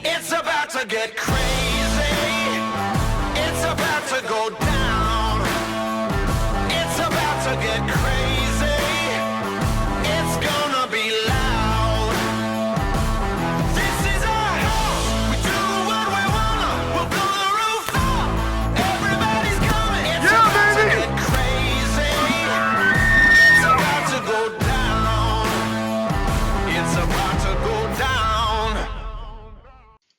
It's about to get crazy. It's about to go down. It's about to get crazy. It's gonna be loud. This is our house. We do what we wanna. We'll blow the roof up. Everybody's coming. It's about to get crazy. It's about to go down. It's about to go down.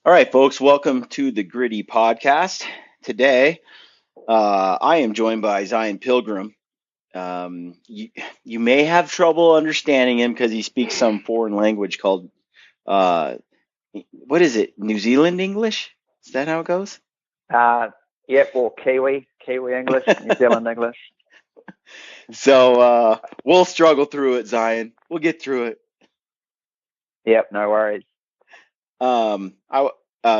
All right, folks, welcome to the Gritty Podcast. Today, I am joined by Zion Pilgrim. You may have trouble understanding him because he speaks some foreign language called, what is it, New Zealand English? Is that how it goes? Yep, or Kiwi English, New Zealand English. So we'll struggle through it, Zion. We'll get through it. Yep, no worries.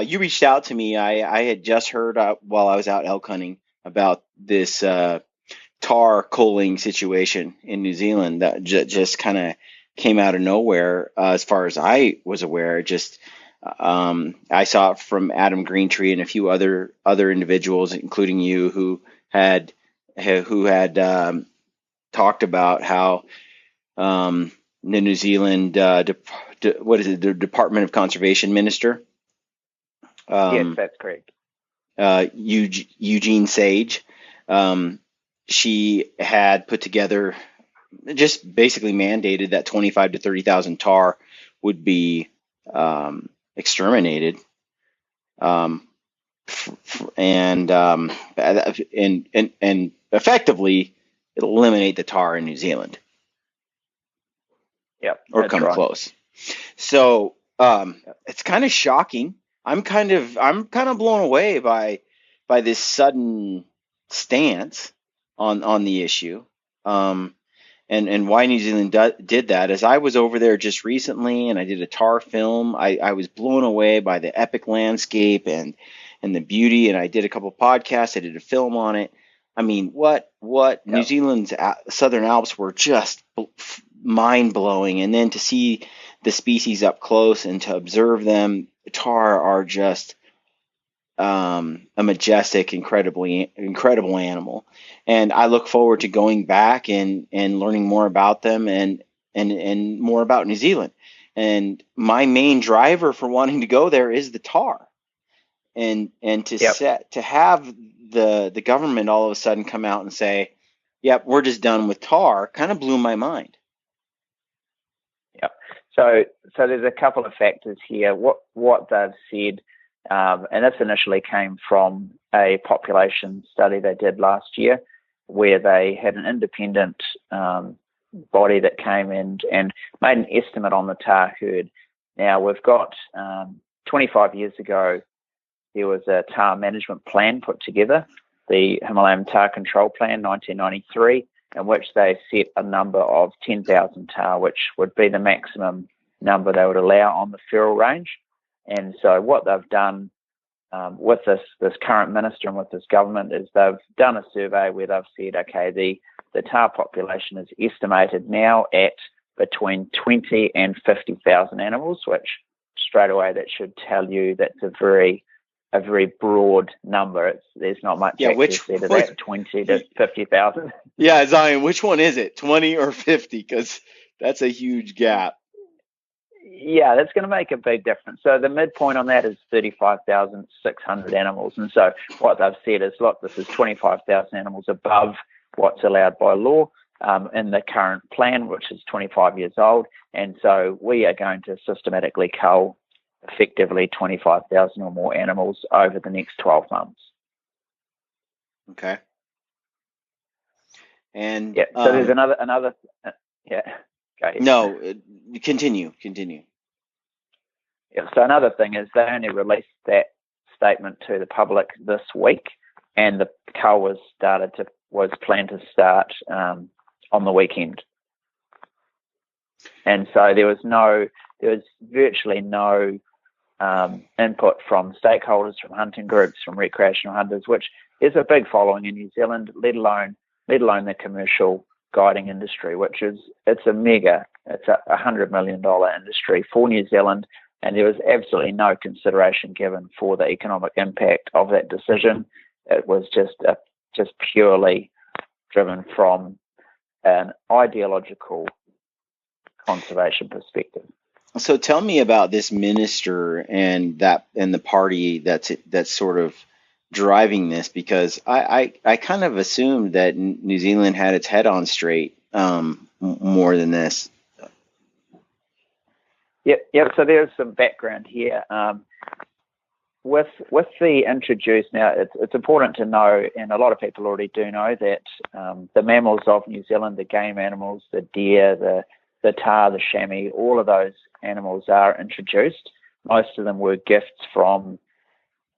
You reached out to me. I had just heard while I was out elk hunting about this Tahr culling situation in New Zealand that just kind of came out of nowhere. As far as I was aware, I saw it from Adam Greentree and a few other individuals, including you, who had talked about how the New Zealand the Department of Conservation Minister. Yes, that's correct. Eugene Sage. She had put together, just basically mandated that 25 to 30,000 tahr would be exterminated, and effectively it'll eliminate the tahr in New Zealand. Yep, or come right. close. So it's kind of shocking. I'm kind of blown away by this sudden stance on the issue, and why New Zealand did that. As I was over there just recently, and I did a Tahr film, I was blown away by the epic landscape and the beauty. And I did a couple of podcasts. I did a film on it. I mean, what New Zealand's Southern Alps were just mind blowing, and then to see the species up close and to observe them. Tahr are just a majestic, incredible animal, and I look forward to going back and learning more about them and more about New Zealand. And my main driver for wanting to go there is the tahr, and to have the government all of a sudden come out and say, "Yep, we're just done with tahr," kind of blew my mind. So there's a couple of factors here. What they've said, and this initially came from a population study they did last year, where they had an independent body that came in and made an estimate on the tahr herd. Now, we've got 25 years ago, there was a tahr management plan put together, the Himalayan Tahr Control Plan, 1993, in which they set a number of 10,000 tahr, which would be the maximum number they would allow on the feral range. And so what they've done with this current minister and with this government is they've done a survey where they've said, okay, the tahr population is estimated now at between 20 and 50,000 animals, which straight away that should tell you that's a very broad number. There's not much accuracy to that, 20 to 50,000. Yeah, Zion, which one is it, 20 or 50? Because that's a huge gap. Yeah, that's going to make a big difference. So the midpoint on that is 35,600 animals. And so what they've said is, look, this is 25,000 animals above what's allowed by law in the current plan, which is 25 years old. And so we are going to systematically cull effectively 25,000 or more animals over the next 12 months. Okay. And yeah, so there's another yeah. Go ahead. No, continue. Yeah, so another thing is they only released that statement to the public this week, and the cull was planned to start on the weekend. And so there was virtually no input from stakeholders, from hunting groups, from recreational hunters, which is a big following in New Zealand, let alone the commercial guiding industry, it's a mega It's a $100 million industry for New Zealand, and there was absolutely no consideration given for the economic impact of that decision. It was just purely driven from an ideological conservation perspective. So tell me about this minister and the party that's sort of driving this, because I kind of assumed that New Zealand had its head on straight more than this. Yep. So there's some background here. With the introduced, now it's important to know, and a lot of people already do know, that the mammals of New Zealand, the game animals, the deer, the tahr, the chamois, all of those animals are introduced. Most of them were gifts from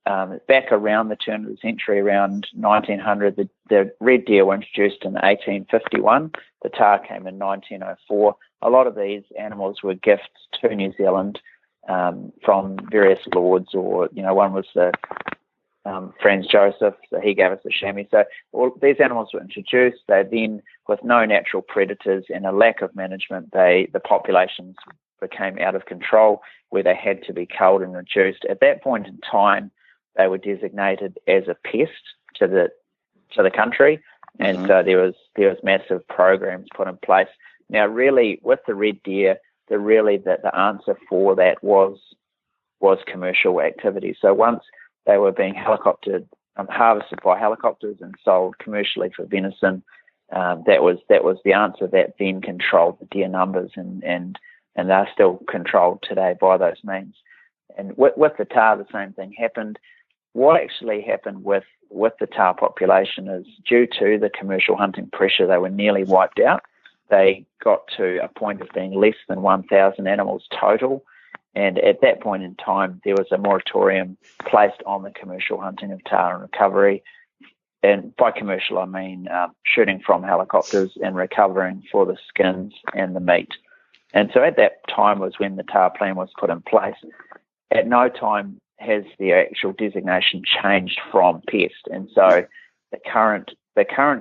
back around the turn of the century, around 1900. The red deer were introduced in 1851. The tahr came in 1904. A lot of these animals were gifts to New Zealand from various lords, or one was the Franz Joseph, so he gave us the chamois. So all these animals were introduced. They then, with no natural predators and a lack of management, the populations became out of control, where they had to be culled and reduced. At that point in time, they were designated as a pest to the country, and so there was massive programs put in place. Now, really, with the red deer, the answer for that was commercial activity. So once they were being harvested by helicopters and sold commercially for venison, that was the answer that then controlled the deer numbers, and they're still controlled today by those means. And with the tahr, the same thing happened. What actually happened with the tahr population is, due to the commercial hunting pressure, they were nearly wiped out. They got to a point of being less than 1,000 animals total. And at that point in time, there was a moratorium placed on the commercial hunting of tahr and recovery. And by commercial, I mean shooting from helicopters and recovering for the skins and the meat. And so at that time was when the tahr plan was put in place. At no time has the actual designation changed from pest. And so the current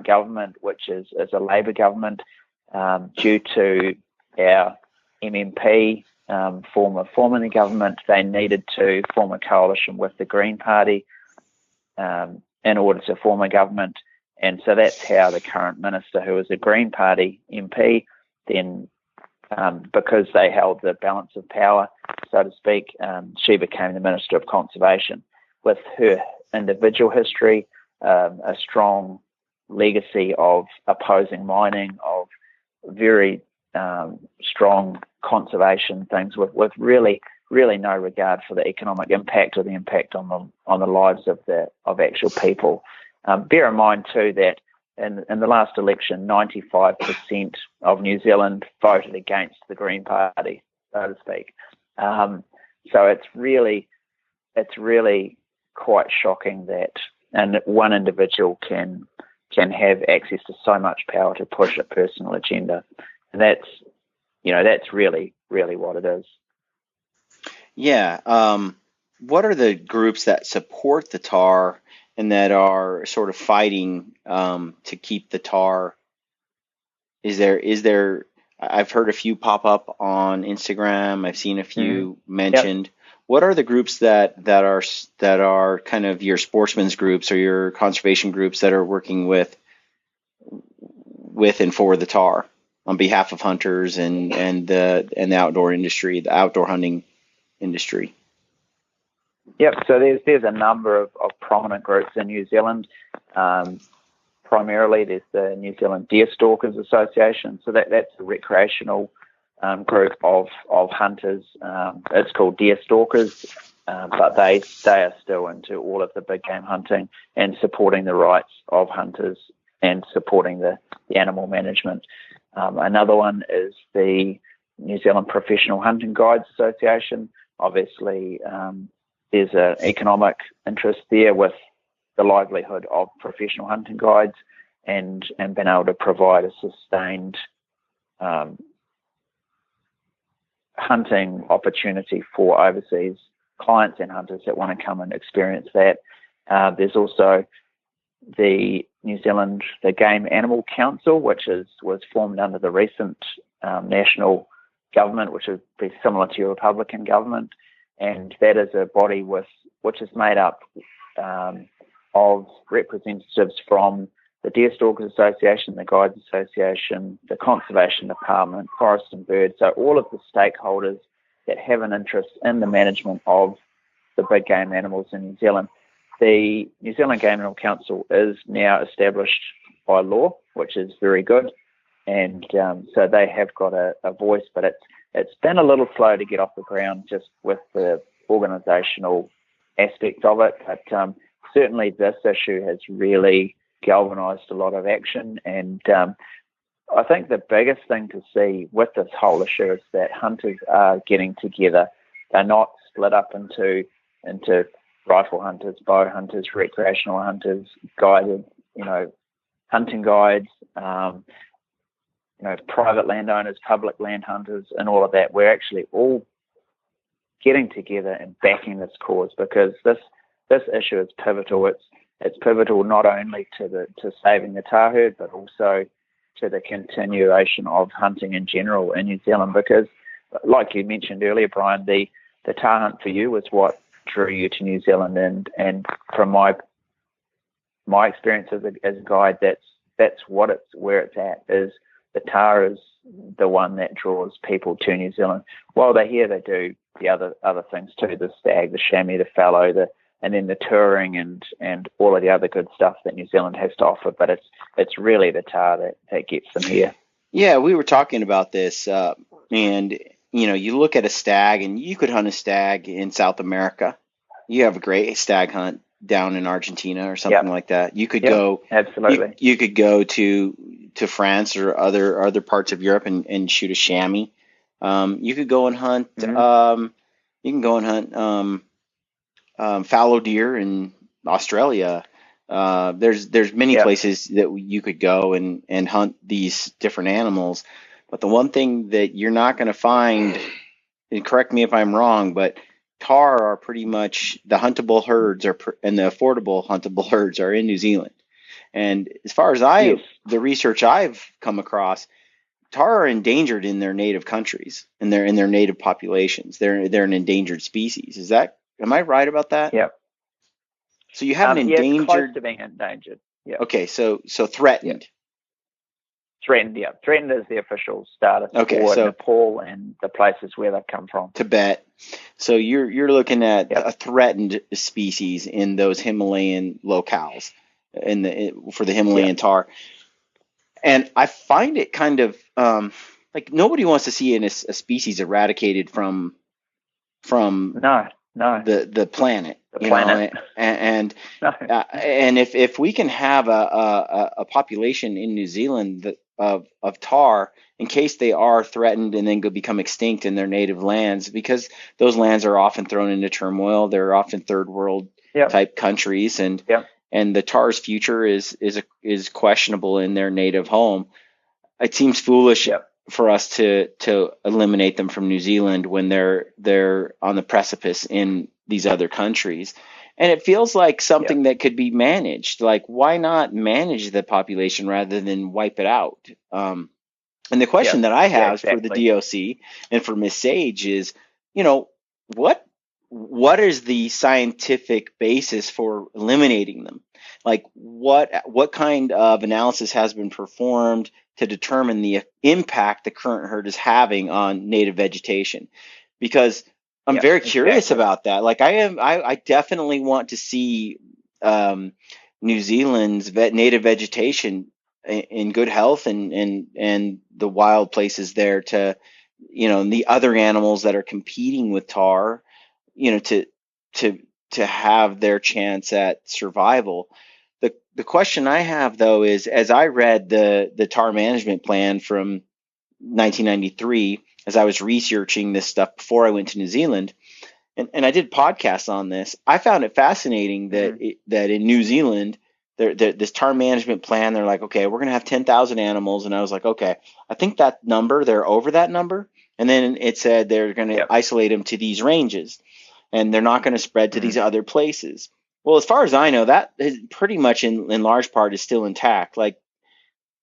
government, which is a Labor government, due to our MMP forming the government, they needed to form a coalition with the Green Party in order to form a government. And so that's how the current minister, who is a Green Party MP, then because they held the balance of power, so to speak, she became the Minister of Conservation. With her individual history, a strong legacy of opposing mining, of very strong conservation things, with really no regard for the economic impact or the impact on the lives of actual people. Bear in mind too that in the last election, 95% of New Zealand voted against the Green Party, so to speak. So it's really quite shocking that one individual can have access to so much power to push a personal agenda, and that's really what it is. Yeah. What are the groups that support the tahr and that are sort of fighting to keep the tahr? Is there? I've heard a few pop up on Instagram. I've seen a few mentioned. Yep. What are the groups that are kind of your sportsmen's groups or your conservation groups that are working with and for the tahr on behalf of hunters and the outdoor industry, the outdoor hunting industry? Yep. So there's a number of prominent groups in New Zealand. Primarily, there's the New Zealand Deer Stalkers Association. So that's a recreational group of hunters. It's called Deer Stalkers, but they are still into all of the big game hunting and supporting the rights of hunters and supporting the animal management. Another one is the New Zealand Professional Hunting Guides Association. Obviously, there's an economic interest there with the livelihood of professional hunting guides and being able to provide a sustained hunting opportunity for overseas clients and hunters that want to come and experience that. There's also the New Zealand, the Game Animal Council, which was formed under the recent national government, which would be similar to your Republican government, and that is a body which is made up of representatives from the Deer Stalkers Association, the Guides Association, the Conservation Department, Forest and Bird, so all of the stakeholders that have an interest in the management of the big game animals in New Zealand. The New Zealand Game Animal Council is now established by law, which is very good, and so they have got a voice, but it's been a little slow to get off the ground just with the organisational aspects of it, but certainly this issue has really galvanised a lot of action, and I think the biggest thing to see with this whole issue is that hunters are getting together. They're not split up into rifle hunters, bow hunters, recreational hunters, guided, hunting guides, private landowners, public land hunters, and all of that. We're actually all getting together and backing this cause because this issue is pivotal. It's pivotal not only to saving the Tahr herd, but also to the continuation of hunting in general in New Zealand. Because, like you mentioned earlier, Brian, the Tahr hunt for you was what drew you to New Zealand, and from my experience as a guide, that's where it's at. Is the Tahr is the one that draws people to New Zealand. While they're here, they do the other things too: the stag, the chamois, the fallow, and then the touring and all of the other good stuff that New Zealand has to offer. But it's really the Tahr that gets them here. Yeah, we were talking about this, and you look at a stag, and you could hunt a stag in South America. You have a great stag hunt down in Argentina or something like that. You could go absolutely. You could go to France or other parts of Europe and shoot a chamois. You could go and hunt. You can go and hunt fallow deer in Australia. There's many places that you could go and hunt these different animals. But the one thing that you're not going to find, and correct me if I'm wrong, but Tahr are pretty much the huntable herds and the affordable huntable herds are in New Zealand. And as far as the research I've come across, Tahr are endangered in their native countries and they're in their native populations. They're an endangered species. Am I right about that? Yep. So you have an endangered. Close to being endangered. Yeah. Okay, so threatened. Yep. Threatened, yeah. Threatened is the official status for Nepal and the places where they've come from. Tibet. So you're looking at a threatened species in those Himalayan locales for the Himalayan Tahr. And I find it kind of like nobody wants to see a species eradicated from the planet. The planet. And if we can have a population in New Zealand of Tahr, in case they are threatened and then become extinct in their native lands, because those lands are often thrown into turmoil. They're often third world type countries, and the Tahr's future is questionable in their native home. It seems foolish for us to eliminate them from New Zealand when they're on the precipice in these other countries. And it feels like something that could be managed. Like, why not manage the population rather than wipe it out? And the question that I have for the DOC and for Miss Sage is, what is the scientific basis for eliminating them? Like, what kind of analysis has been performed to determine the impact the current herd is having on native vegetation? Because I'm very curious about that. Like, I definitely want to see New Zealand's native vegetation in good health and the wild places there to, and the other animals that are competing with Tahr, to have their chance at survival. The question I have, though, is as I read the Tahr management plan from 1993, as I was researching this stuff before I went to New Zealand, and I did podcasts on this, I found it fascinating that in New Zealand, this Tahr management plan, they're like, okay, we're going to have 10,000 animals. And I was like, okay, I think that number, they're over that number. And then it said they're going to isolate them to these ranges, and they're not going to spread to these other places. Well, as far as I know, that is pretty much in large part is still intact. Like,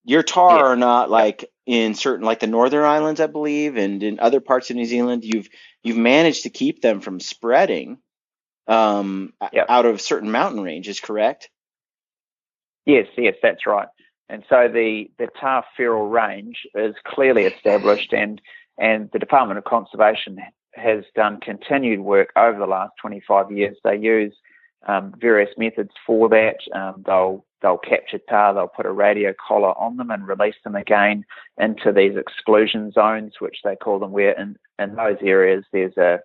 Your tar Yes. are not Yep. like in certain, like the Northern Islands, I believe, and in other parts of New Zealand, you've managed to keep them from spreading Yep. out of certain mountain ranges, correct? Yes, that's right. And so the Tahr feral range is clearly established, and the Department of Conservation has done continued work over the last 25 years. They use various methods for that. They'll capture tar, they'll put a radio collar on them and release them again into these exclusion zones, which they call them, where in those areas there's a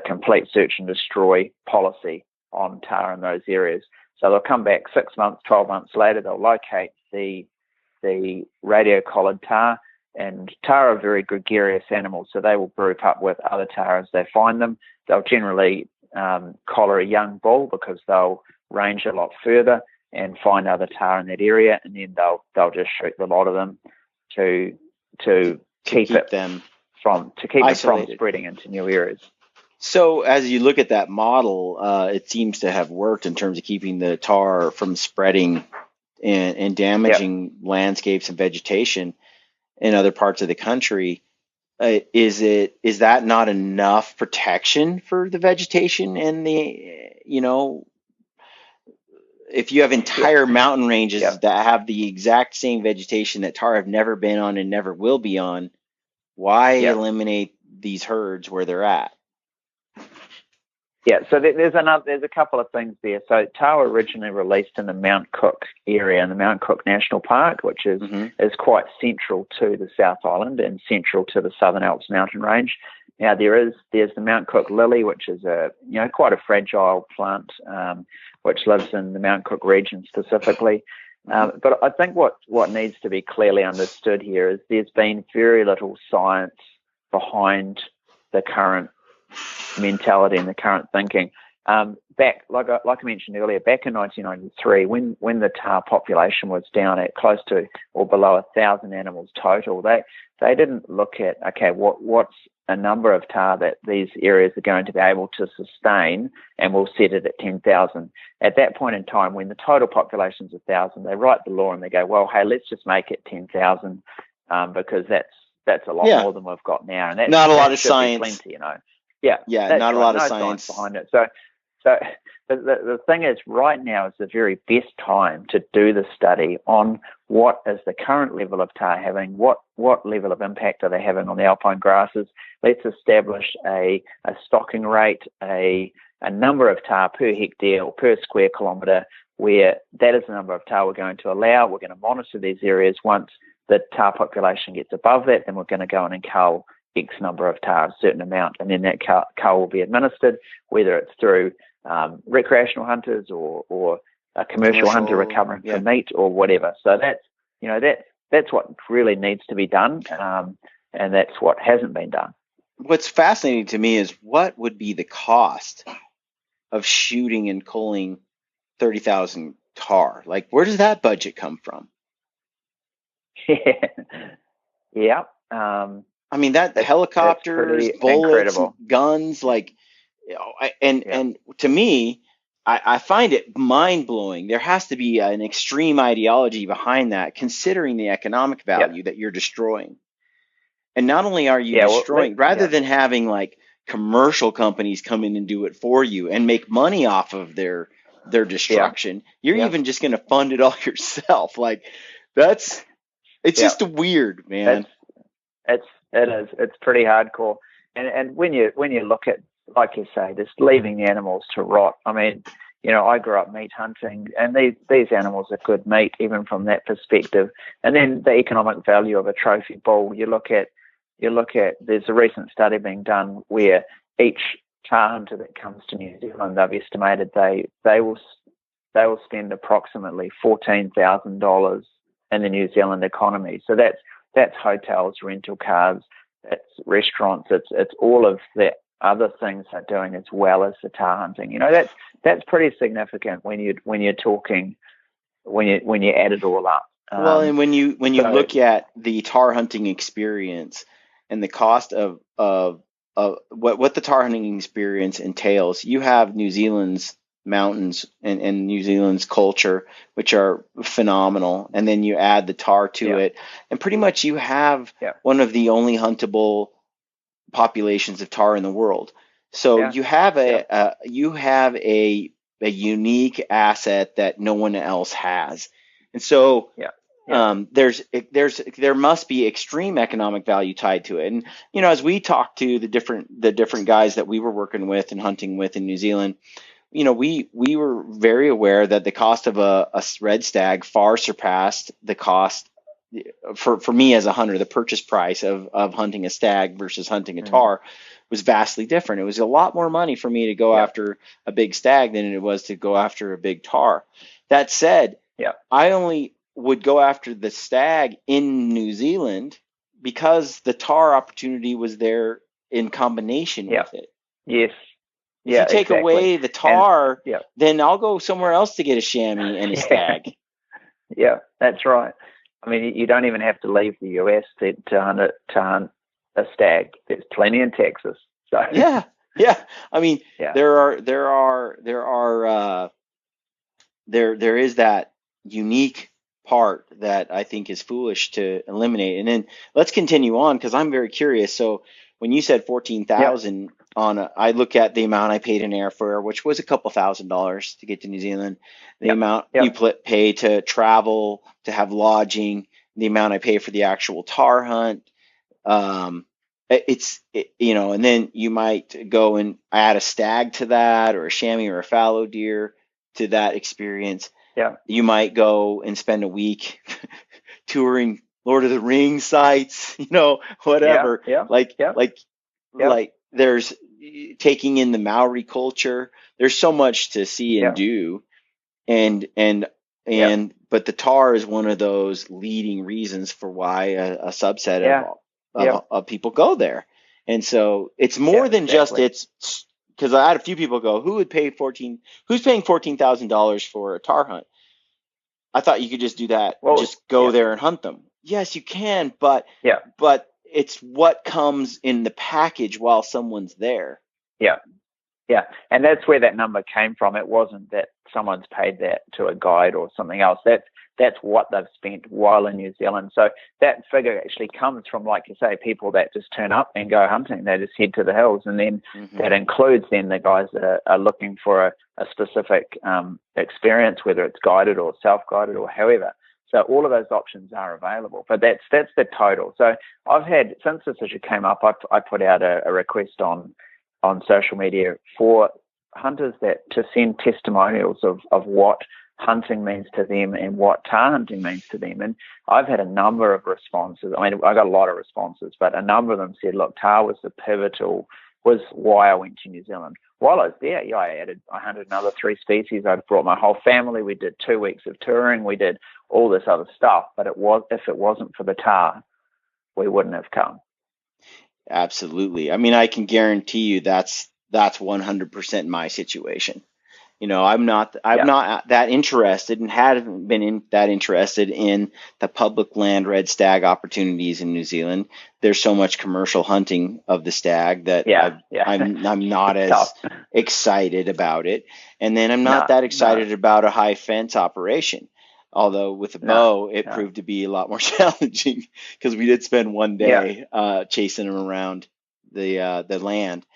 complete search and destroy policy on tar in those areas. So they'll come back 6 months, 12 months later, they'll locate the radio collared tar, and tar are very gregarious animals, so they will group up with other tar as they find them. They'll generally collar a young bull because they'll range a lot further and find other tar in that area, and then they'll just shoot the lot of them to keep them from spreading into new areas. So as you look at that model, it seems to have worked in terms of keeping the tar from spreading and damaging landscapes and vegetation in other parts of the country. Is that not enough protection for the vegetation and if you have entire mountain ranges that have the exact same vegetation that tar have never been on and never will be on, why eliminate these herds where they're at? Yeah, so there's a couple of things there. So tar originally released in the Mount Cook area, in the Mount Cook National Park, which is quite central to the South Island and central to the Southern Alps mountain range. Now there's the Mount Cook lily, which is quite a fragile plant, which lives in the Mount Cook region specifically. But I think what needs to be clearly understood here is there's been very little science behind the current mentality and the current thinking. Back, like I mentioned earlier, back in 1993, when the tar population was down at close to or below 1,000 animals total, they didn't look at what's a number of tar that these areas are going to be able to sustain, and we'll set it at 10,000. At that point in time, when the total population is 1,000, they write the law and they go, well, hey, let's just make it 10,000 because that's a lot more than we've got now, and that's not a lot of science. Plenty, not a lot of science behind it. So the thing is, right now is the very best time to do the study on what is the current level of tar having, what level of impact are they having on the alpine grasses. Let's establish a stocking rate, a number of tar per hectare or per square kilometre, where that is the number of tar we're going to allow. We're going to monitor these areas. Once the tar population gets above that, then we're going to go in and cull X number of tar, a certain amount, and then that cull will be administered, whether it's through recreational hunters or a commercial hunter recovering for meat or whatever. So that's what really needs to be done, and that's what hasn't been done. What's fascinating to me is what would be the cost of shooting and culling 30,000 tar? Like, where does that budget come from? Yeah. I mean, that helicopters, bullets, guns, and to me, I find it mind blowing. There has to be an extreme ideology behind that, considering the economic value that you're destroying. And not only are you destroying, rather than having like commercial companies come in and do it for you and make money off of their destruction, you're even just going to fund it all yourself. Like it's just weird, man. It is. It's pretty hardcore. And when you look at, like you say, just leaving the animals to rot. I mean, I grew up meat hunting, and these animals are good meat, even from that perspective. And then the economic value of a trophy bull. You look at. There's a recent study being done where each tar hunter that comes to New Zealand, they've estimated they will spend approximately $14,000 in the New Zealand economy. So that's hotels, rental cars, it's restaurants, it's all of the other things they're doing as well as the tar hunting. That's pretty significant when you add it all up. Well, and when you look at the tar hunting experience and the cost of what the tar hunting experience entails, you have New Zealand's mountains and New Zealand's culture, which are phenomenal. And then you add the Tahr to it, and pretty much you have one of the only huntable populations of Tahr in the world. So you have a unique asset that no one else has. And so there must be extreme economic value tied to it. And as we talked to the different guys that we were working with and hunting with in New Zealand, we were very aware that the cost of a red stag far surpassed the cost for me as a hunter. The purchase price of hunting a stag versus hunting a Tahr was vastly different. It was a lot more money for me to go after a big stag than it was to go after a big Tahr. That said, I only would go after the stag in New Zealand because the Tahr opportunity was there in combination with it. Yes. If you take away the Tahr, then I'll go somewhere else to get a chamois and a stag. Yeah, that's right. I mean, you don't even have to leave the US to hunt a stag. There's plenty in Texas. So yeah. I mean, there is that unique part that I think is foolish to eliminate. And then let's continue on, because I'm very curious. So when you said 14,000 I look at the amount I paid in airfare, which was a couple $1,000s to get to New Zealand, the amount you pay to travel, to have lodging, the amount I pay for the actual Tahr hunt. And then you might go and add a stag to that, or a chamois or a fallow deer to that experience. Yeah. You might go and spend a week touring Lord of the Rings sites, whatever. Like there's taking in the Maori culture. There's so much to see and do. And but the Tahr is one of those leading reasons for why a subset of people go there. And so it's more than just because I had a few people go, who's paying $14,000 for a Tahr hunt? I thought you could just do that, just go there and hunt them. Yes, you can, but it's what comes in the package while someone's there. Yeah, and that's where that number came from. It wasn't that someone's paid that to a guide or something else. That's what they've spent while in New Zealand. So that figure actually comes from, like you say, people that just turn up and go hunting. They just head to the hills, and then that includes then the guys that are looking for a specific experience, whether it's guided or self-guided or however. So all of those options are available, but that's the total. So I've had, since this issue came up, I put out a request on social media for hunters to send testimonials of what hunting means to them and what Tahr hunting means to them. And I've had a number of responses. I mean, I got a lot of responses, but a number of them said, look, Tahr was was why I went to New Zealand. While I was there, I hunted another 3 species. I brought my whole family. We did 2 weeks of touring. We did all this other stuff. But if it wasn't for the Tahr, we wouldn't have come. Absolutely. I mean, I can guarantee you that's 100% my situation. I'm not that interested, and haven't been that interested in the public land red stag opportunities in New Zealand. There's so much commercial hunting of the stag that I'm not as excited about it. And then I'm not that excited about a high fence operation. Although with a bow, it proved to be a lot more challenging, because we did spend one day chasing them around the land.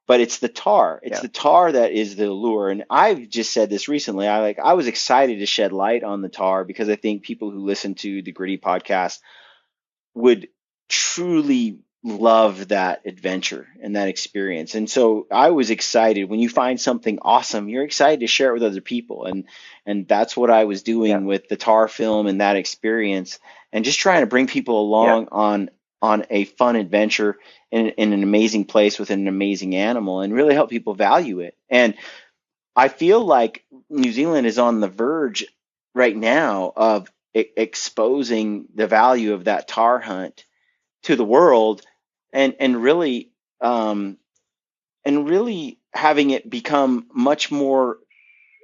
But it's the Tahr. It's the Tahr that is the allure. And I've just said this recently. I was excited to shed light on the Tahr, because I think people who listen to the Gritty podcast would truly love that adventure and that experience. And so I was excited. When you find something awesome, you're excited to share it with other people. And that's what I was doing with the Tahr film and that experience, and just trying to bring people along on a fun adventure in an amazing place with an amazing animal, and really help people value it. And I feel like New Zealand is on the verge right now of exposing the value of that Tahr hunt to the world, and really having it become much more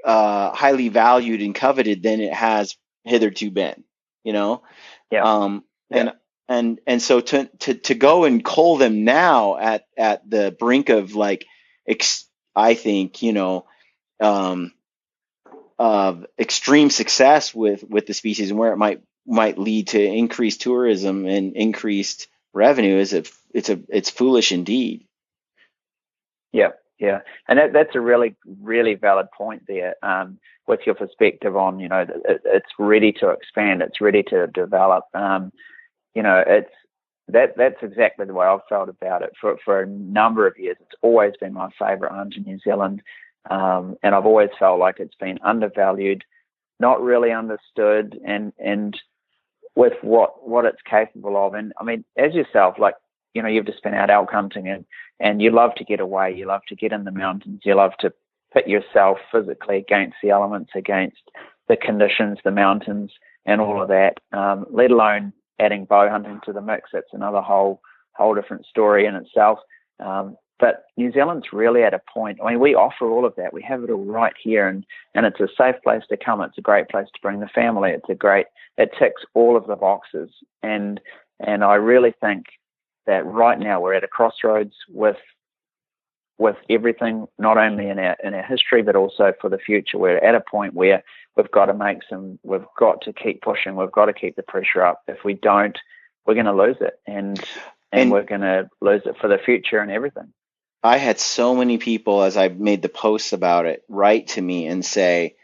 highly valued and coveted than it has hitherto been. And so to go and cull them now at the brink of, like, I think, of extreme success with the species, and where it might lead to increased tourism and increased revenue, it's foolish indeed. Yeah, and that's a really, really valid point there. With your perspective on, it's ready to expand, it's ready to develop. That's exactly the way I've felt about it for a number of years. It's always been my favourite hunt in New Zealand, and I've always felt like it's been undervalued, not really understood, and with what it's capable of. And I mean, as yourself, like, you've just been out elk hunting, and you love to get away, you love to get in the mountains, you love to put yourself physically against the elements, against the conditions, the mountains, and all of that, let alone adding bow hunting to the mix. That's another whole different story in itself. But New Zealand's really at a point, I mean, we offer all of that. We have it all right here, and it's a safe place to come. It's a great place to bring the family. It ticks all of the boxes. And I really think that right now we're at a crossroads with everything, not only in our history, but also for the future. We're at a point where we've got to keep pushing. We've got to keep the pressure up. If we don't, we're going to lose it, and we're going to lose it for the future and everything. I had so many people, as I made the posts about it, write to me and say,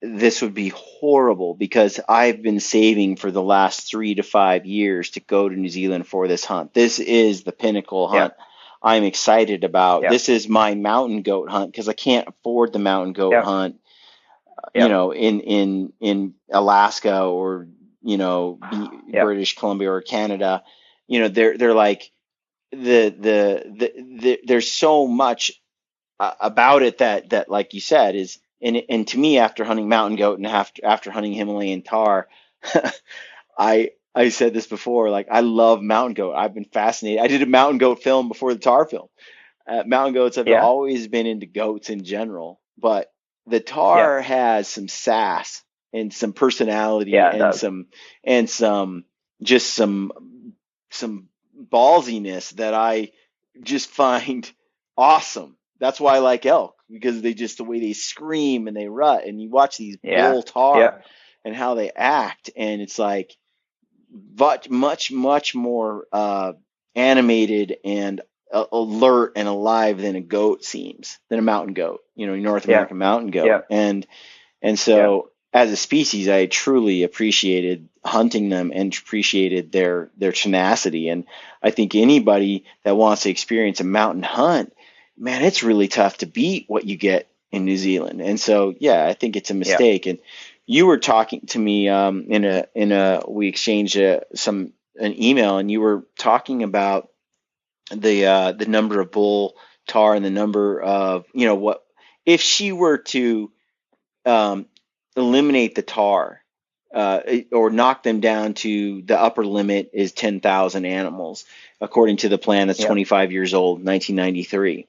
this would be horrible because I've been saving for the last 3 to 5 years to go to New Zealand for this hunt. This is the pinnacle hunt I'm excited about. This is my mountain goat hunt because I can't afford the mountain goat hunt, in Alaska or, British Columbia or Canada. They're like, there's so much about it that like you said is, and to me, after hunting mountain goat and after hunting Himalayan tahr, I said this before, like, I love mountain goat. I've been fascinated. I did a mountain goat film before the tahr film. Mountain goats have always been into goats in general, but the tahr has some sass and some personality and some ballsiness that I just find awesome. That's why I like elk, because the way they scream and they rut, and you watch these bull tahr and how they act, and it's like much more animated and alert and alive than a mountain goat, North American mountain goat. And so as a species, I truly appreciated hunting them and appreciated their tenacity. And I think anybody that wants to experience a mountain hunt, man, it's really tough to beat what you get in New Zealand. And so, I think it's a mistake. And you were talking to me we exchanged an email, and you were talking about the number of bull tahr and the number of, what if she were to eliminate the tahr or knock them down to the upper limit is 10,000 animals, according to the plan that's 25 years old, 1993.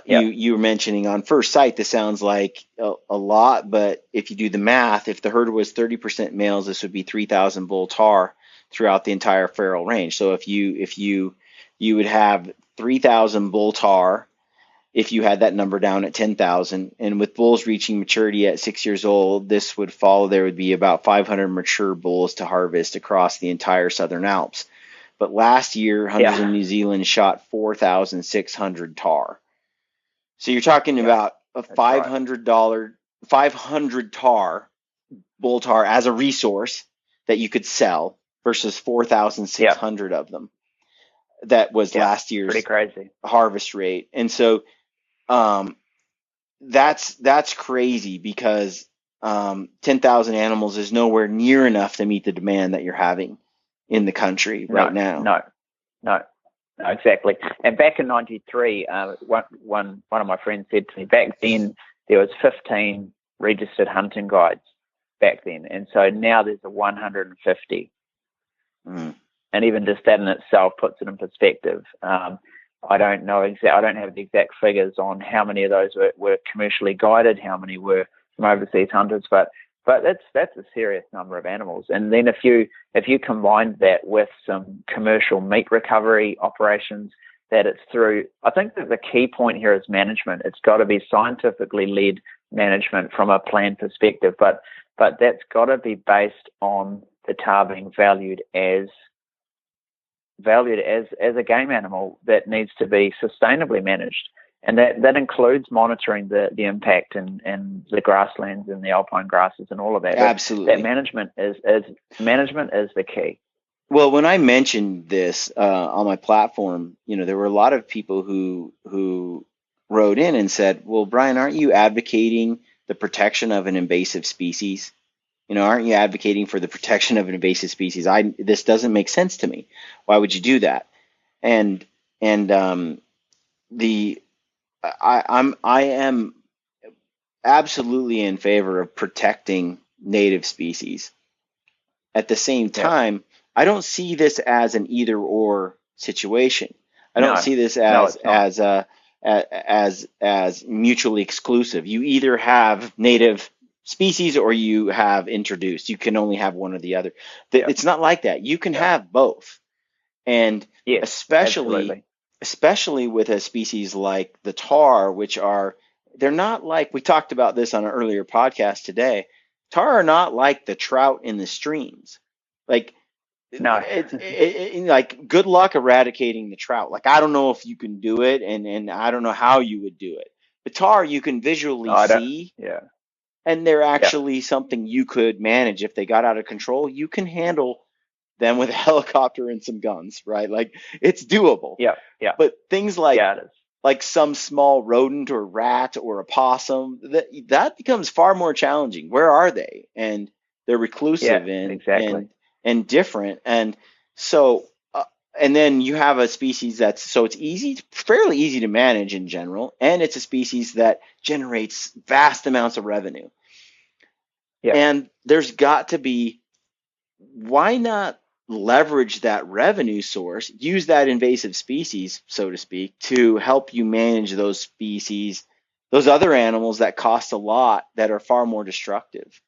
You were mentioning on first sight, this sounds like a lot, but if you do the math, if the herd was 30% males, this would be 3,000 bull tahr throughout the entire feral range. So if you would have 3,000 bull tahr, if you had that number down at 10,000, and with bulls reaching maturity at 6 years old, this would follow. There would be about 500 mature bulls to harvest across the entire Southern Alps. But last year, hunters in New Zealand shot 4,600 tahr. So you're talking about a $500 tahr, bull tahr as a resource that you could sell versus 4,600 of them. That was last year's pretty crazy harvest rate. And so that's crazy because 10,000 animals is nowhere near enough to meet the demand that you're having in the country right now. No, exactly. And back in '93, one of my friends said to me, back then there was 15 registered hunting guides back then, and so now there's 150. And even just that in itself puts it in perspective. I don't know I don't have the exact figures on how many of those were commercially guided, how many were from overseas hunters, but that's a serious number of animals. And then if you combine that with some commercial meat recovery operations, that it's through. I think that the key point here is management. It's got to be scientifically led management from a plan perspective, but that's got to be based on the tahr being valued as a game animal that needs to be sustainably managed. And that includes monitoring the impact and the grasslands and the alpine grasses and all of that. Absolutely. That management is the key. Well, when I mentioned this on my platform, there were a lot of people who wrote in and said, "Well, Brian, aren't you advocating the protection of an invasive species? Aren't you advocating for the protection of an invasive species? This doesn't make sense to me. Why would you do that?" And I am absolutely in favor of protecting native species. At the same time, I don't see this as an either or situation. I don't see this as mutually exclusive. You either have native species or you have introduced. You can only have one or the other. It's not like that. You can have both. And especially with a species like the tahr, they're not like, we talked about this on an earlier podcast today. Tahr are not like the trout in the streams. Like, no, like, good luck eradicating the trout. Like, I don't know if you can do it, and I don't know how you would do it. The tahr you can visually see, and they're actually something you could manage if they got out of control. You can handle them with a helicopter and some guns, right? Like, it's doable. Yeah. But things like some small rodent or rat or a possum, that becomes far more challenging. Where are they? And they're reclusive and different. And so, and then you have a species it's fairly easy to manage in general, and it's a species that generates vast amounts of revenue. Yeah. And there's got to be, why not leverage that revenue source, use that invasive species, so to speak, to help you manage those species, those other animals that cost a lot, that are far more destructive,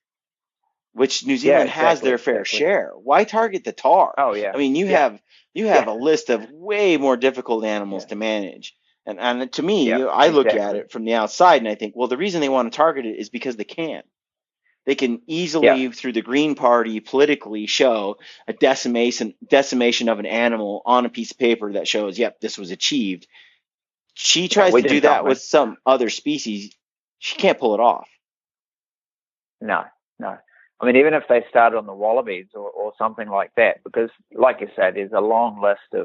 which New Zealand has their fair share. Why target the tahr? Oh, yeah. I mean, you have a list of way more difficult animals to manage. And to me, I look at it from the outside and I think, well, the reason they want to target it is because they can. They can easily, through the Green Party, politically show a decimation of an animal on a piece of paper that shows, yep, this was achieved. She tries to do that with some other species. She can't pull it off. No. I mean, even if they started on the wallabies or something like that, because, like you said, there's a long list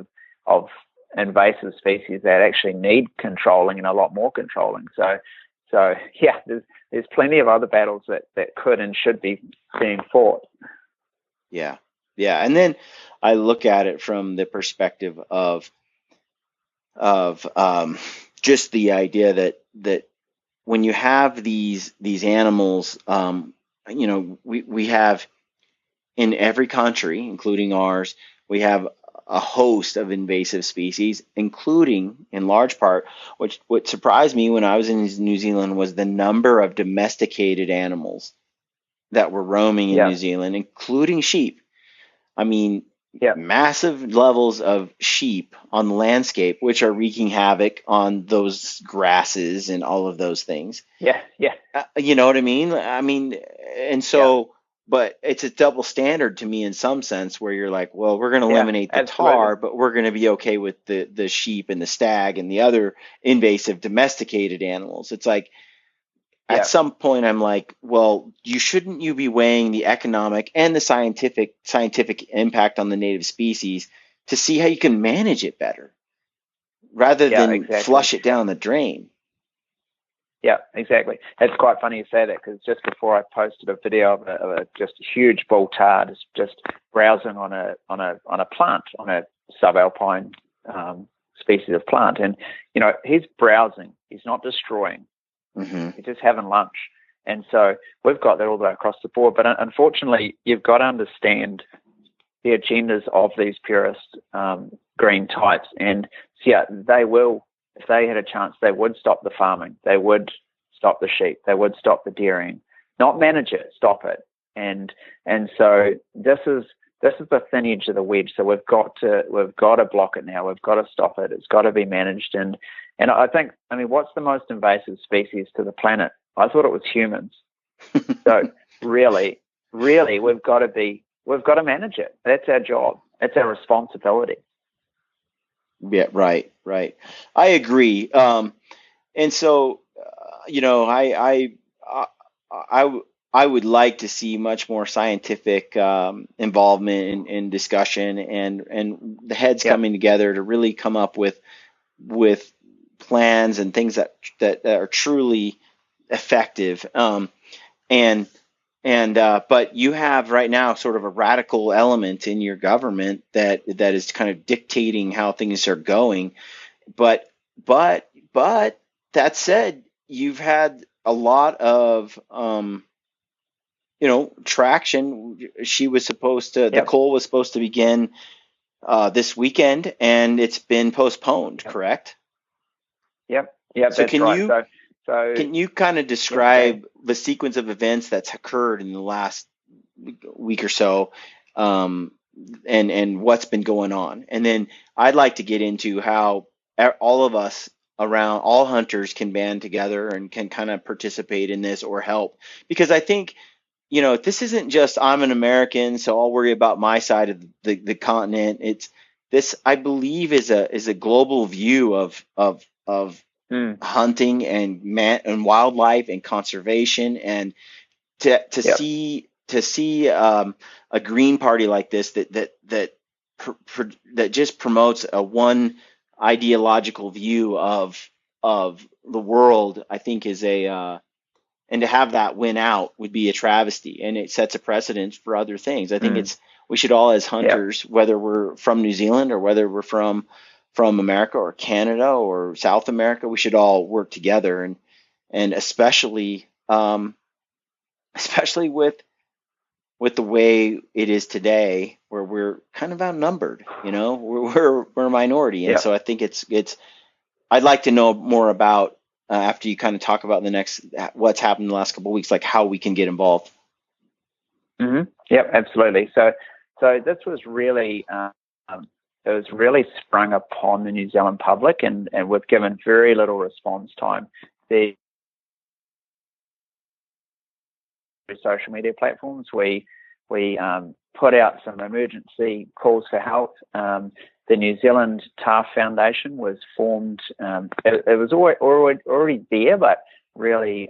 of invasive species that actually need controlling and a lot more controlling. So yeah, there's plenty of other battles that could and should be being fought. Yeah. And then I look at it from the perspective of just the idea that when you have these animals, we have in every country, including ours, we have a host of invasive species, including, in large part, what surprised me when I was in New Zealand was the number of domesticated animals that were roaming in New Zealand, including sheep. I mean, massive levels of sheep on the landscape, which are wreaking havoc on those grasses and all of those things. Yeah. You know what I mean? And so... But it's a double standard to me in some sense, where you're like, well, we're going to eliminate the tahr, but we're going to be okay with the sheep and the stag and the other invasive domesticated animals. It's like, at some point I'm like, well, shouldn't you be weighing the economic and the scientific impact on the native species to see how you can manage it better rather than flush it down the drain? Yeah, exactly. It's quite funny you say that, because just before I posted a video of a just huge bull tahr just browsing on a plant, on a subalpine species of plant, and he's browsing. He's not destroying. Mm-hmm. He's just having lunch. And so we've got that all the way across the board. But unfortunately, you've got to understand the agendas of these purist green types, and so, they will. If they had a chance, they would stop the farming. They would stop the sheep. They would stop the dairying. Not manage it, stop it. And so this is this is the thin edge of the wedge. So we've got to block it now. We've got to stop it. It's got to be managed. And I think, I mean, what's the most invasive species to the planet? I thought it was humans. So really, we've got to manage it. That's our job. That's our responsibility. Yeah, right. I agree. And so, I would like to see much more scientific involvement in discussion and the heads coming together to really come up with plans and things that are truly effective. But you have right now sort of a radical element in your government that is kind of dictating how things are going. But that said, you've had a lot of traction. The coal was supposed to begin this weekend, and it's been postponed. Correct? Yep. So that's right. Can you kind of describe the sequence of events that's occurred in the last week or so, and what's been going on? And then I'd like to get into how all of us around, all hunters, can band together and can kind of participate in this or help. Because I think, this isn't just I'm an American, so I'll worry about my side of the continent. It's this, I believe, is a global view of hunting and wildlife and conservation, and to see a green party like this that just promotes a one ideological view of the world, I think is and to have that win out would be a travesty, and it sets a precedent for other things. I think we should all, as hunters, whether we're from New Zealand or whether we're from America or Canada or South America, we should all work together, and especially with the way it is today, where we're kind of outnumbered. We're a minority, and so I think it's. I'd like to know more about after you kind of talk about what's happened in the last couple of weeks, like how we can get involved. Mm-hmm. Yep, absolutely. So this was really. It was really sprung upon the New Zealand public, and we've given very little response time. The social media platforms, we put out some emergency calls for help. The New Zealand Tahr Foundation was formed. It was already there, but really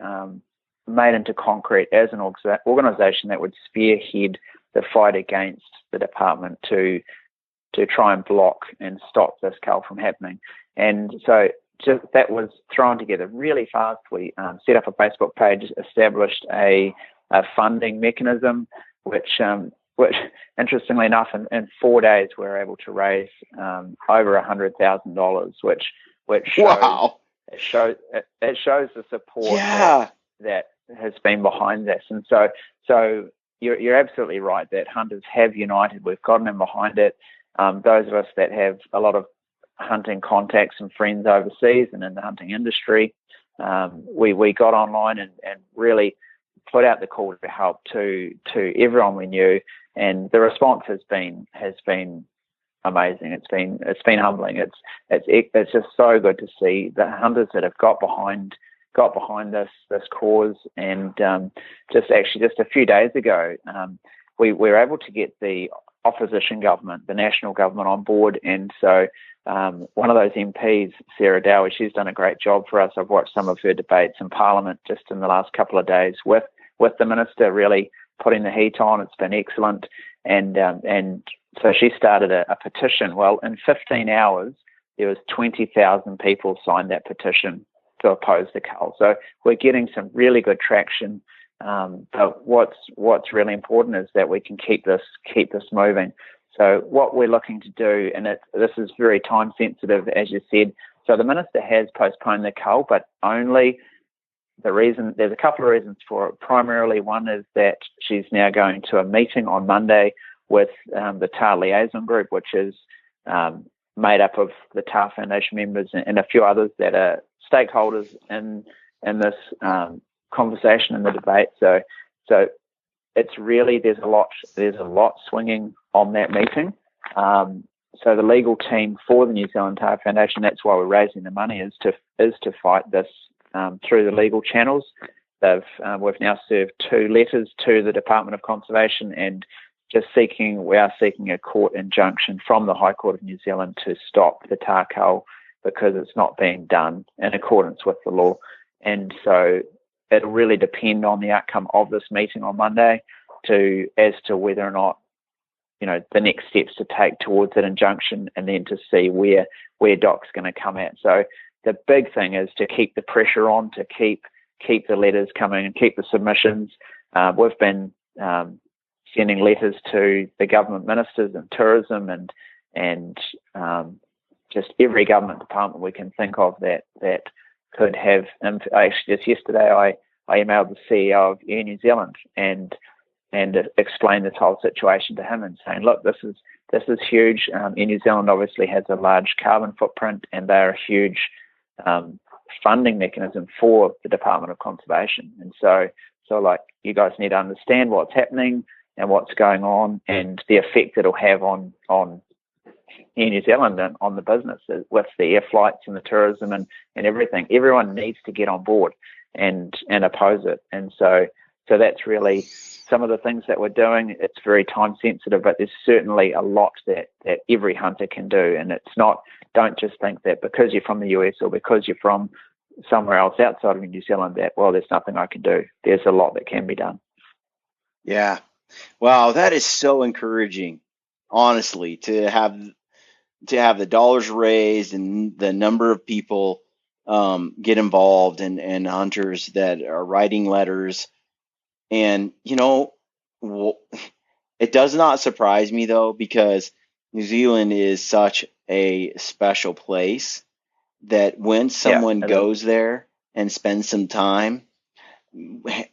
made into concrete as an organisation that would spearhead the fight against the department to try and block and stop this cull from happening. And so that was thrown together really fast. We set up a Facebook page, established a funding mechanism, which interestingly enough, in 4 days we were able to raise over $100,000, which shows, wow. It shows the support that has been behind this. And so you're absolutely right that hunters have united. We've gotten them behind it. Those of us that have a lot of hunting contacts and friends overseas and in the hunting industry, we got online and really put out the call to help to everyone we knew, and the response has been amazing. It's been humbling. It's just so good to see the hunters that have got behind this cause. And just a few days ago, we were able to get the opposition government, the national government, on board. And so one of those MPs, Sarah Dowie, she's done a great job for us. I've watched some of her debates in Parliament just in the last couple of days with the minister, really putting the heat on. It's been excellent. And so she started a petition. Well, in 15 hours, there was 20,000 people signed that petition to oppose the cull. So we're getting some really good traction. But what's really important is that we can keep this moving. So what we're looking to do, and this is very time sensitive, as you said. So the minister has postponed the cull, but only there's a couple of reasons for it. Primarily, one is that she's now going to a meeting on Monday with the Tahr liaison group, which is made up of the Tahr Foundation members and a few others that are stakeholders in this conversation and the debate. So it's really there's a lot swinging on that meeting. So the legal team for the New Zealand Tahr Foundation, that's why we're raising the money, is to fight this through the legal channels. We've now served 2 letters to the Department of Conservation, and we are seeking a court injunction from the High Court of New Zealand to stop the Tahr cull, because it's not being done in accordance with the law. And so it'll really depend on the outcome of this meeting on Monday as to whether or not, the next steps to take towards that injunction, and then to see where DOC's going to come at. So the big thing is to keep the pressure on, to keep the letters coming and keep the submissions. We've been sending letters to the government ministers and tourism and just every government department we can think of that could have. Actually, just yesterday, I emailed the CEO of Air New Zealand and explained this whole situation to him, and saying, look, this is huge. Air New Zealand obviously has a large carbon footprint, and they're a huge funding mechanism for the Department of Conservation. And so like, you guys need to understand what's happening and what's going on, and the effect it'll have on Air New Zealand and on the business with the air flights and the tourism and everything. Everyone needs to get on board and oppose it. And so that's really some of the things that we're doing. It's very time sensitive, but there's certainly a lot that every hunter can do. And it's not, don't just think that because you're from the US or because you're from somewhere else outside of New Zealand that, well, there's nothing I can do. There's a lot that can be done. Yeah. Wow, that is so encouraging, honestly, to have the dollars raised and the number of people get involved, and hunters that are writing letters. And, it does not surprise me, though, because New Zealand is such a special place that when someone goes there and spends some time,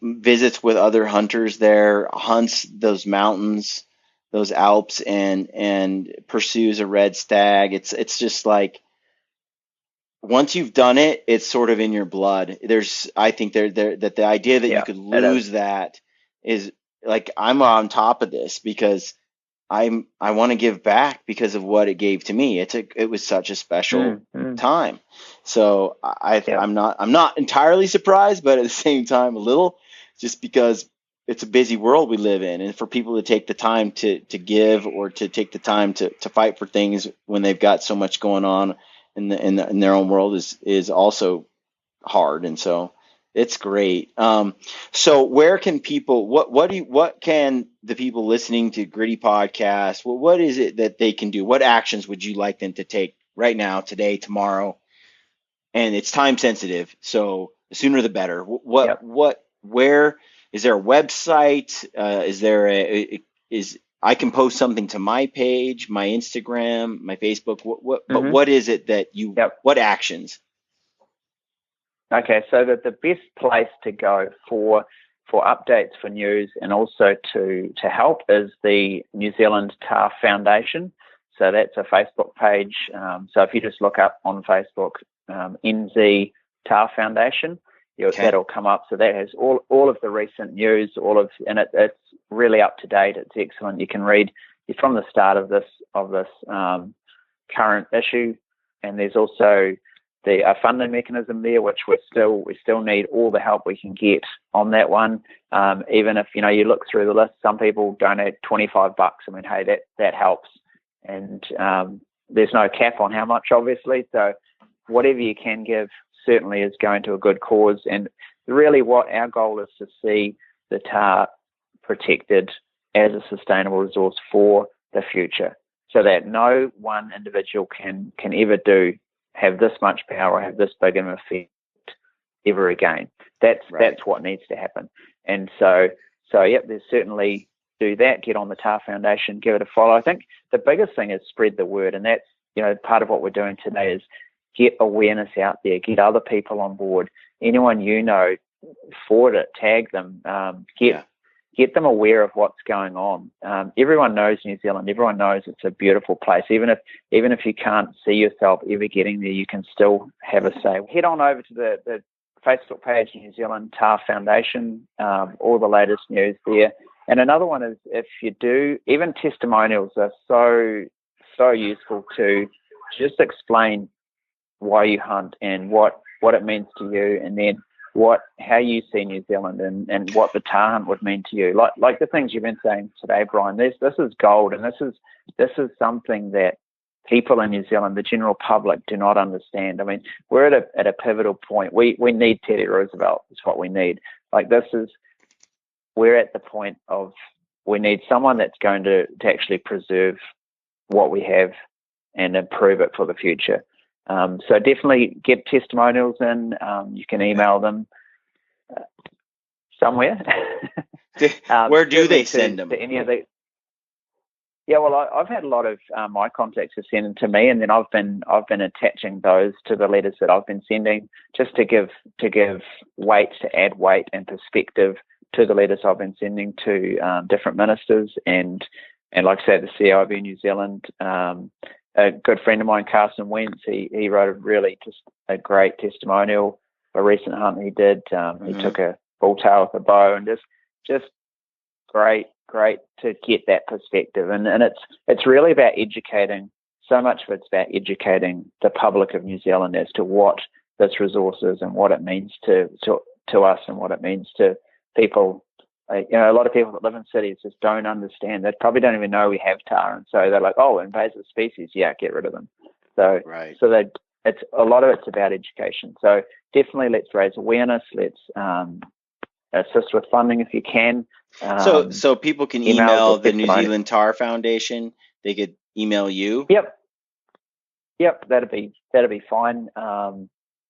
visits with other hunters there, hunts those mountains, those Alps, and pursues a red stag, it's just like, once you've done it, it's sort of in your blood. I think that the idea that you could lose that is like, I'm on top of this because I want to give back because of what it gave to me. It was such a special time. So I'm not entirely surprised, but at the same time a little, just because it's a busy world we live in, and for people to take the time to give, or to take the time to fight for things when they've got so much going on in their own world is also hard. And so it's great. So where can people, what can the people listening to Gritty Podcast, what is it that they can do? What actions would you like them to take right now, today, tomorrow? And it's time sensitive, so the sooner the better. Where is there a website? I can post something to my page, my Instagram, my Facebook. But what is it that what actions? Okay, so the best place to go for updates, for news, and also to help is the New Zealand Tahr Foundation. So that's a Facebook page. So if you just look up on Facebook, NZ Tahr Foundation, that'll come up. So that has all of the recent news, and it's really up to date. It's excellent. You can read from the start of this current issue, and there's also the funding mechanism there, which we still need all the help we can get on that one. Even if you look through the list, some people donate $25. I mean, hey, that helps, and there's no cap on how much, obviously. So whatever you can give certainly is going to a good cause. And really, what our goal is to see the Tahr protected as a sustainable resource for the future, so that no one individual can ever have this much power or have this big an effect ever again. That's what needs to happen. And so there's certainly do that. Get on the Tahr Foundation, give it a follow. I think the biggest thing is spread the word, and that's part of what we're doing today is get awareness out there, get other people on board. Anyone forward it, tag them, get them aware of what's going on. Everyone knows New Zealand. Everyone knows it's a beautiful place. Even if you can't see yourself ever getting there, you can still have a say. Head on over to the Facebook page, New Zealand Tahr Foundation. All the latest news there. And another one is, if you do, even testimonials are so useful to just explain why you hunt and what it means to you, and then how you see New Zealand and what the Tahr hunt would mean to you. Like the things you've been saying today, Brian. This is gold, and this is something that people in New Zealand, the general public, do not understand. I mean, we're at a pivotal point. We need Teddy Roosevelt. Is what we need. We're at the point of, we need someone that's going to actually preserve what we have and improve it for the future. So definitely get testimonials in. You can email them somewhere. Where do they send them? To any of the. Yeah, well, I've had a lot of my contacts have sent them to me, and then I've been attaching those to the letters that I've been sending, just to give weight, to add weight and perspective to the letters I've been sending to different ministers and like I say, the CIB New Zealand. A good friend of mine, Carson Wentz, he wrote just a great testimonial. A recent hunt he did. He took a bull tail with a bow, and just great to get that perspective. And it's really about educating. So much of it's about educating the public of New Zealand as to what this resource is and what it means to us and what it means to people. A lot of people that live in cities just don't understand. They probably don't even know we have Tahr, and so they're like, "Oh, invasive species, yeah, get rid of them." So, right. So it's a lot of it's about education. So definitely, let's raise awareness. Let's assist with funding if you can. So people can email the New Zealand Tahr Foundation. They could email you. Yep, that'd be fine. And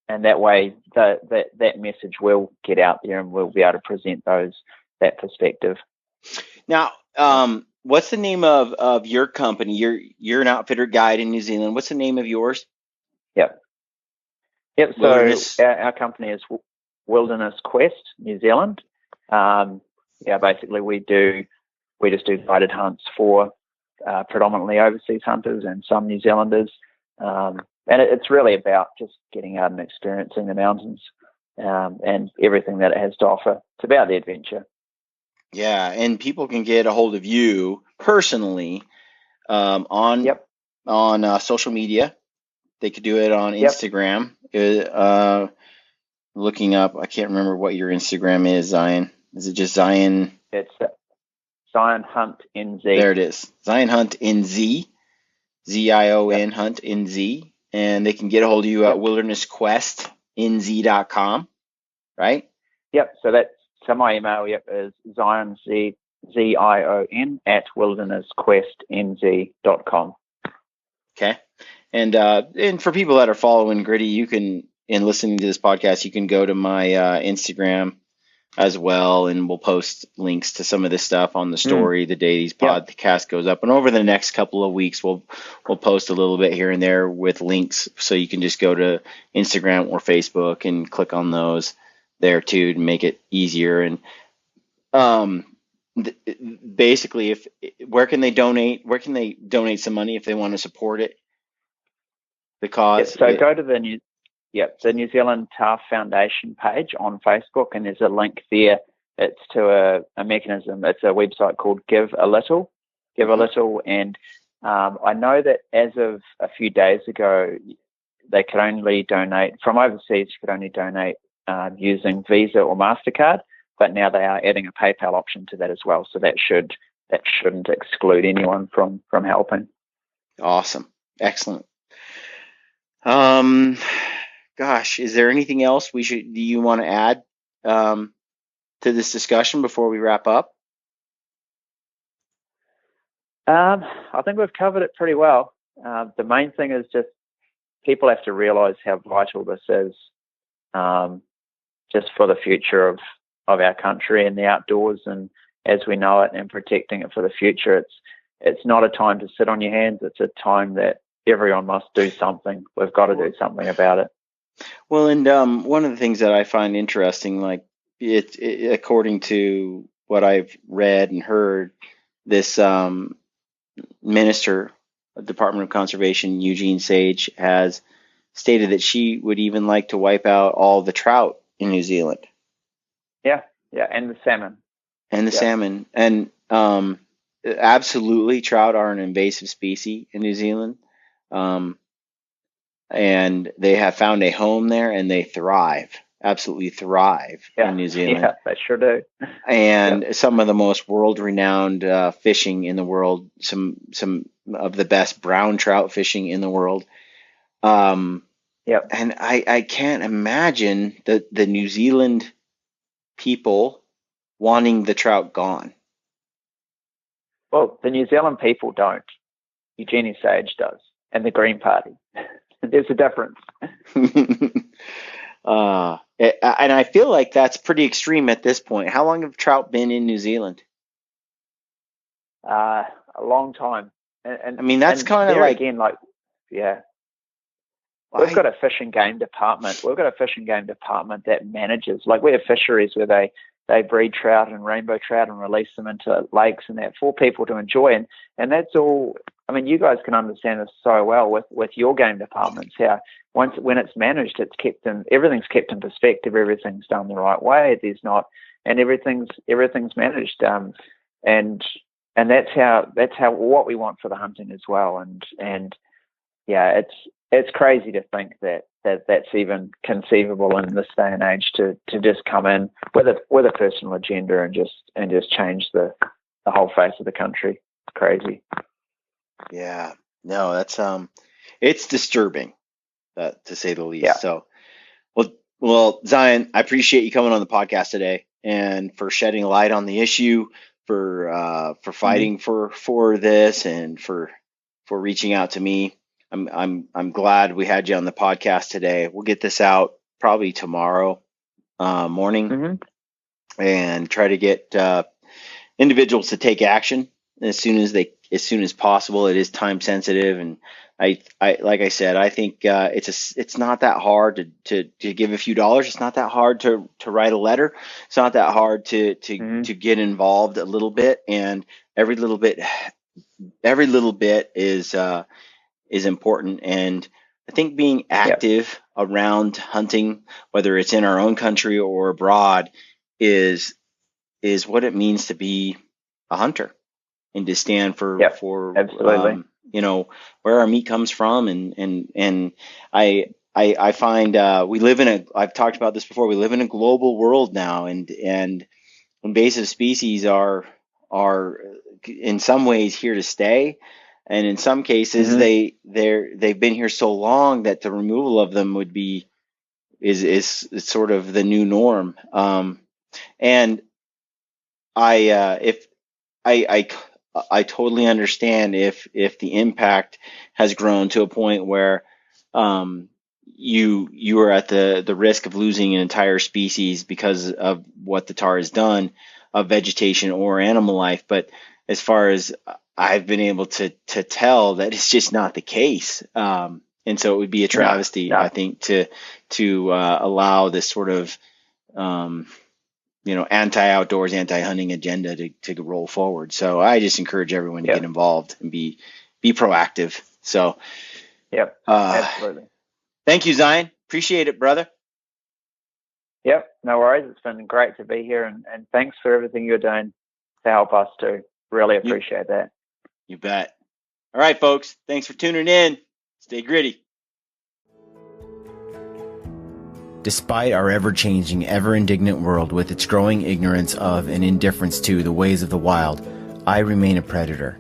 that way, that message will get out there, and we'll be able to present that perspective. Now, what's the name of your company? You're an outfitter guide in New Zealand. What's the name of yours? Yep. So our company is Wilderness Quest New Zealand. Basically we just do guided hunts for predominantly overseas hunters and some New Zealanders. And it's really about just getting out and experiencing the mountains and everything that it has to offer. It's about the adventure. Yeah, and people can get a hold of you personally on social media. They could do it on Instagram. Looking up, I can't remember what your Instagram is, Zion. Is it just Zion? It's Zion Hunt NZ. There it is, Zion Hunt NZ, ZION Hunt NZ, and they can get a hold of you at wildernessquestnz.com, right? Yep. So my email is Zion ZION at wildernessquestnz.com. Okay, and for people that are following Gritty, you can, in listening to this podcast, you can go to my Instagram as well, and we'll post links to some of this stuff on the story the day these podcast goes up. And over the next couple of weeks, we'll post a little bit here and there with links, so you can just go to Instagram or Facebook and click on those there too to make it easier. And basically, where can they donate? Where can they donate some money if they want to support it? The cause. So go to the New Zealand Tahr Foundation page on Facebook, and there's a link there. It's to a mechanism. It's a website called Give a Little, and I know that as of a few days ago, they could only donate from overseas. You could only donate using Visa or MasterCard, but now they are adding a PayPal option to that as well. So that shouldn't exclude anyone from helping. Awesome, excellent. Gosh, is there anything else do you want to add to this discussion before we wrap up? I think we've covered it pretty well. The main thing is just people have to realize how vital this is, just for the future of our country and the outdoors, and as we know it, and protecting it for the future. It's not a time to sit on your hands. It's a time that everyone must do something. We've got to do something about it. Well, and one of the things that I find interesting, like according to what I've read and heard, this minister of Department of Conservation, Eugene Sage, has stated that she would even like to wipe out all the trout in New Zealand. Yeah, and the salmon. and the salmon. And absolutely, trout are an invasive species in New Zealand. And they have found a home there, and they absolutely thrive in New Zealand. Yeah, they sure do. And some of the most world-renowned fishing in the world, some of the best brown trout fishing in the world. And I can't imagine the New Zealand people wanting the trout gone. Well, the New Zealand people don't. Eugenie Sage does, and the Green Party. There's a difference. And I feel like that's pretty extreme at this point. How long have trout been in New Zealand? A long time. And I mean, that's kind of like, again, like, yeah. We've got a fish and game department. We've got a fish and game department that manages, like, we have fisheries where they breed trout and rainbow trout and release them into lakes and that for people to enjoy. And that's all. I mean, you guys can understand this so well with your game departments, how when it's managed, everything's kept in perspective, everything's done the right way. There's not, and everything's managed. And that's how what we want for the hunting as well. And yeah, it's crazy to think that's even conceivable in this day and age to just come in with a personal agenda and just change the whole face of the country. It's crazy. Yeah, no, that's it's disturbing, to say the least. Yeah. So, well, Zion, I appreciate you coming on the podcast today and for shedding light on the issue, for fighting for this, and for reaching out to me. I'm glad we had you on the podcast today. We'll get this out probably tomorrow morning, and try to get individuals to take action as soon as possible. It is time sensitive, and I like I said, I think it's not that hard to give a few dollars. It's not that hard to write a letter. It's not that hard to get involved a little bit, and every little bit is important. And I think being active around hunting, whether it's in our own country or abroad, is what it means to be a hunter and to stand for absolutely. Where our meat comes from. And I find we live in I've talked about this before, we live in a global world now, and invasive species are in some ways here to stay. And in some cases, they've been here so long that the removal of them is sort of the new norm. And I totally understand if the impact has grown to a point where you are at the risk of losing an entire species because of what the tar has done, of vegetation or animal life. But as far as I've been able to tell, that it's just not the case. And so it would be a travesty, I think, to allow this sort of anti-outdoors, anti-hunting agenda to roll forward. So I just encourage everyone to get involved and be proactive. So, absolutely. Thank you, Zion. Appreciate it, brother. Yep, no worries. It's been great to be here, and thanks for everything you're doing to help us too. Really appreciate that. You bet. All right, folks. Thanks for tuning in. Stay gritty. Despite our ever-changing, ever-indignant world with its growing ignorance of and indifference to the ways of the wild, I remain a predator,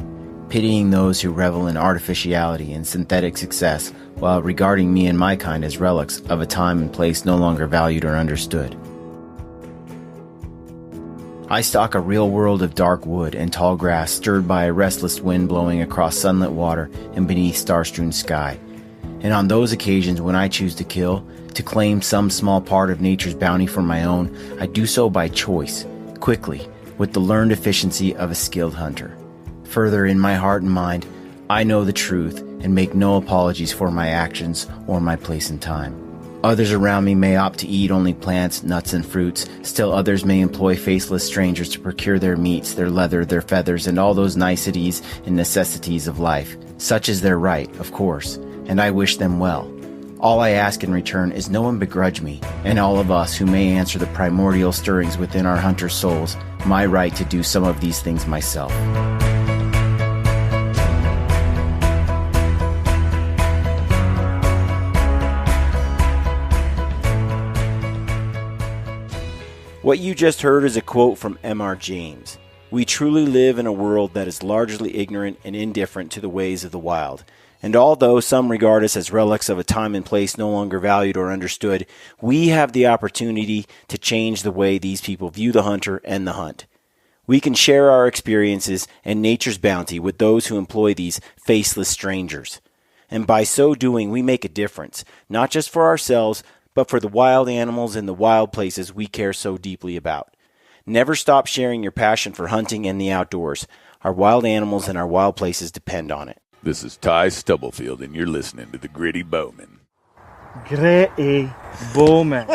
pitying those who revel in artificiality and synthetic success while regarding me and my kind as relics of a time and place no longer valued or understood. I stalk a real world of dark wood and tall grass stirred by a restless wind blowing across sunlit water and beneath star-strewn sky. And on those occasions when I choose to kill, to claim some small part of nature's bounty for my own, I do so by choice, quickly, with the learned efficiency of a skilled hunter. Further, in my heart and mind, I know the truth and make no apologies for my actions or my place in time. Others around me may opt to eat only plants, nuts, and fruits. Still others may employ faceless strangers to procure their meats, their leather, their feathers, and all those niceties and necessities of life. Such is their right, of course, and I wish them well. All I ask in return is no one begrudge me, and all of us who may answer the primordial stirrings within our hunter souls, my right to do some of these things myself. What you just heard is a quote from M.R. James. We truly live in a world that is largely ignorant and indifferent to the ways of the wild. And although some regard us as relics of a time and place no longer valued or understood, we have the opportunity to change the way these people view the hunter and the hunt. We can share our experiences and nature's bounty with those who employ these faceless strangers. And by so doing, we make a difference, not just for ourselves, but for the wild animals in the wild places we care so deeply about. Never stop sharing your passion for hunting and the outdoors. Our wild animals and our wild places depend on it. This is Ty Stubblefield, and you're listening to The Gritty Bowman. Gritty Bowman.